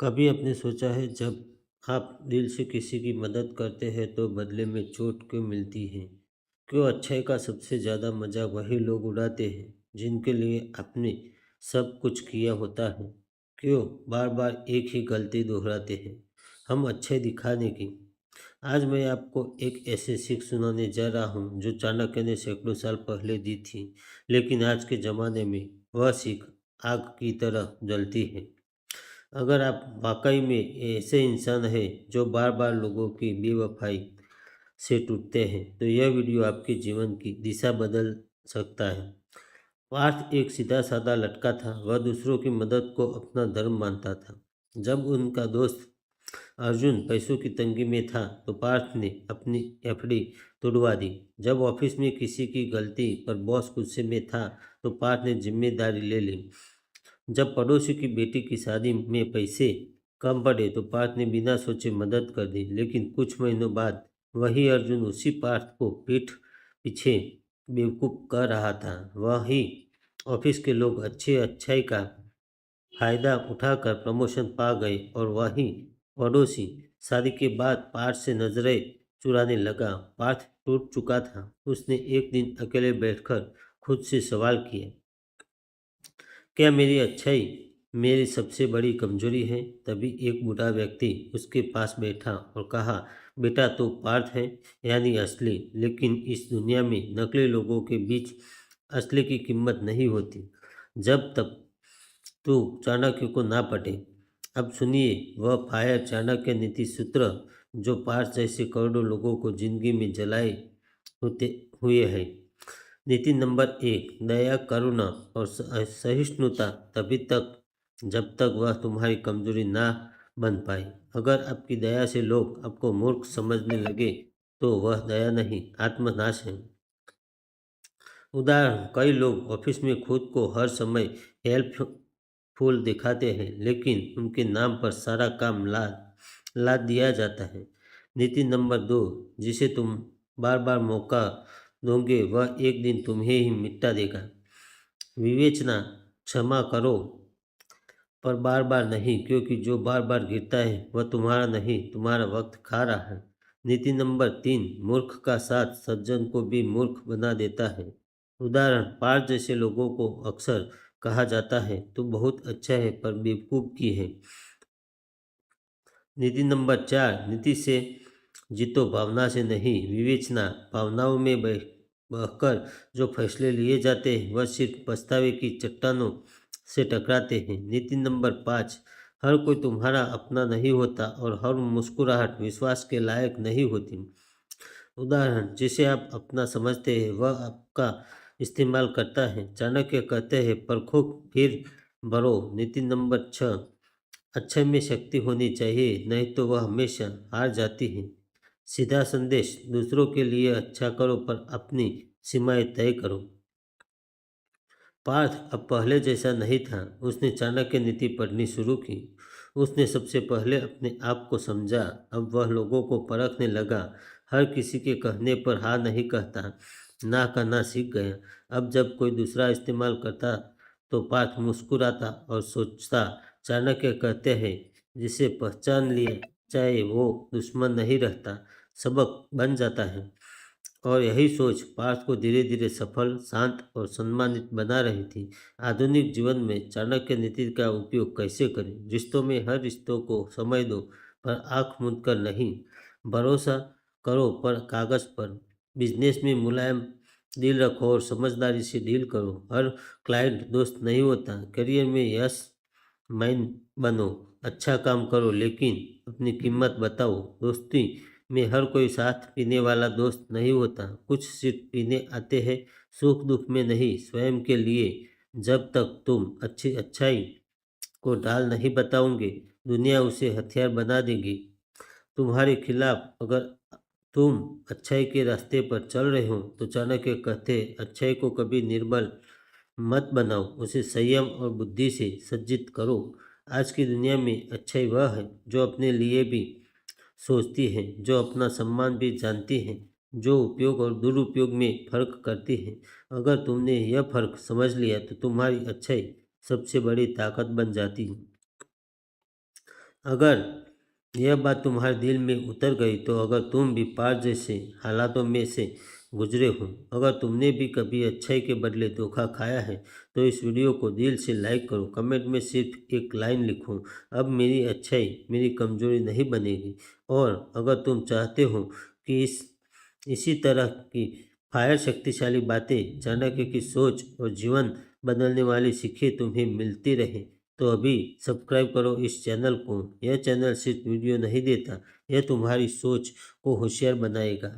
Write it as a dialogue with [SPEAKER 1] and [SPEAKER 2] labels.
[SPEAKER 1] कभी आपने सोचा है जब आप दिल से किसी की मदद करते हैं तो बदले में चोट क्यों मिलती है? क्यों अच्छाई का सबसे ज़्यादा मज़ाक वही लोग उड़ाते हैं जिनके लिए आपने सब कुछ किया होता है? क्यों बार बार एक ही गलती दोहराते हैं हम अच्छाई दिखाने की? आज मैं आपको एक ऐसी सीख सुनाने जा रहा हूँ जो चाणक्य ने सैकड़ों साल पहले दी थी, लेकिन आज के ज़माने में वह सीख आग की तरह जलती है। अगर आप वाकई में ऐसे इंसान हैं जो बार बार लोगों की बेवफाई से टूटते हैं, तो यह वीडियो आपके जीवन की दिशा बदल सकता है। पार्थ एक सीधा साधा लड़का था। वह दूसरों की मदद को अपना धर्म मानता था। जब उनका दोस्त अर्जुन पैसों की तंगी में था तो पार्थ ने अपनी एफडी तुड़वा दी। जब ऑफिस में किसी की गलती पर बॉस गुस्से में था तो पार्थ ने जिम्मेदारी ले ली। जब पड़ोसी की बेटी की शादी में पैसे कम पड़े तो पार्थ ने बिना सोचे मदद कर दी, लेकिन कुछ महीनों बाद वही अर्जुन उसी पार्थ को पीठ पीछे बेवकूफ़ कह रहा था। वही ऑफिस के लोग अच्छाई का फायदा उठाकर प्रमोशन पा गए और वही पड़ोसी शादी के बाद पार्थ से नजरें चुराने लगा। पार्थ टूट चुका था। उसने एक दिन अकेले बैठकर खुद से सवाल किया, क्या मेरी अच्छाई मेरी सबसे बड़ी कमजोरी है? तभी एक बूढ़ा व्यक्ति उसके पास बैठा और कहा, बेटा तो पार्थ है, यानी असली, लेकिन इस दुनिया में नकली लोगों के बीच असली की कीमत नहीं होती जब तक तू चाणक्य को ना पटे। अब सुनिए वह फायर चाणक्य नीति सूत्र जो पार्थ जैसे करोड़ों लोगों को जिंदगी में जलाए होते हुए है। नीति नंबर 1, दया, करुणा और सहिष्णुता तभी तक जब तक वह तुम्हारी कमजोरी ना बन पाए। अगर आपकी दया से लोग आपको मूर्ख समझने लगे तो वह दया नहीं, आत्मनाश है। उदाहरण, कई लोग ऑफिस में खुद को हर समय हेल्पफुल दिखाते हैं, लेकिन उनके नाम पर सारा काम लाद लाद दिया जाता है। नीति नंबर 2, जिसे तुम बार बार मौका दोगे वह एक दिन तुम्हें ही मिटा देगा। विवेचना, क्षमा करो पर बार बार नहीं, क्योंकि जो बार बार गिरता है वह तुम्हारा नहीं, तुम्हारा वक्त खा रहा है। नीति नंबर 3, मूर्ख का साथ सज्जन को भी मूर्ख बना देता है। उदाहरण, पार्थ जैसे लोगों को अक्सर कहा जाता है तू बहुत अच्छा है पर बेवकूफ़ की है। नीति नंबर 4, नीति से जीतो, भावना से नहीं। विवेचना, भावनाओं में बहकर जो फैसले लिए जाते हैं वह सिर्फ पछतावे की चट्टानों से टकराते हैं। नीति नंबर 5, हर कोई तुम्हारा अपना नहीं होता और हर मुस्कुराहट विश्वास के लायक नहीं होती। उदाहरण, जिसे आप अपना समझते हैं वह आपका इस्तेमाल करता है। चाणक्य कहते हैं, परखो फिर बरो। नीति नंबर 6, अच्छे में शक्ति होनी चाहिए, नहीं तो वह हमेशा हार जाती है। सीधा संदेश, दूसरों के लिए अच्छा करो पर अपनी सीमाएं तय करो। पार्थ अब पहले जैसा नहीं था। उसने चाणक्य नीति पढ़नी शुरू की। उसने सबसे पहले अपने आप को समझा। अब वह लोगों को परखने लगा। हर किसी के कहने पर हाँ नहीं कहता, ना कहना सीख गया। अब जब कोई दूसरा इस्तेमाल करता तो पार्थ मुस्कुराता और सोचता, चाणक्य कहते हैं, जिसे पहचान लिया चाहे वो दुश्मन नहीं रहता, सबक बन जाता है। और यही सोच पार्थ को धीरे धीरे सफल, शांत और सम्मानित बना रही थी। आधुनिक जीवन में चाणक्य नीति का उपयोग कैसे करें? रिश्तों में हर रिश्तों को समय दो पर आंख मूंद कर नहीं। भरोसा करो पर कागज पर। बिजनेस में मुलायम दिल रखो और समझदारी से डील करो। हर क्लाइंट दोस्त नहीं होता। करियर में यश मैन बनो। अच्छा काम करो लेकिन अपनी कीमत बताओ। दोस्ती में हर कोई साथ पीने वाला दोस्त नहीं होता। कुछ सिर्फ पीने आते हैं, सुख दुख में नहीं, स्वयं के लिए। जब तक तुम अच्छी अच्छाई को ढाल नहीं बताओगे, दुनिया उसे हथियार बना देगी तुम्हारे खिलाफ। अगर तुम अच्छाई के रास्ते पर चल रहे हो तो चाणक्य कहते, अच्छाई को कभी निर्बल मत बनाओ, उसे संयम और बुद्धि से सज्जित करो। आज की दुनिया में अच्छाई वह है जो अपने लिए भी सोचती है, जो अपना सम्मान भी जानती है, जो उपयोग और दुरुपयोग में फर्क करती है। अगर तुमने यह फर्क समझ लिया तो तुम्हारी अच्छाई सबसे बड़ी ताकत बन जाती है। अगर यह बात तुम्हारे दिल में उतर गई तो अगर तुम भी पार जैसे हालातों में से गुजरे हो, अगर तुमने भी कभी अच्छाई के बदले धोखा खाया है तो इस वीडियो को दिल से लाइक करो। कमेंट में सिर्फ एक लाइन लिखो, अब मेरी अच्छाई मेरी कमजोरी नहीं बनेगी। और अगर तुम चाहते हो कि इसी तरह की फायर शक्तिशाली बातें, चाणक्य की सोच और जीवन बदलने वाली सीखें तुम्हें मिलती रहे तो अभी सब्सक्राइब करो इस चैनल को। यह चैनल सिर्फ वीडियो नहीं देता, यह तुम्हारी सोच को होशियार बनाएगा।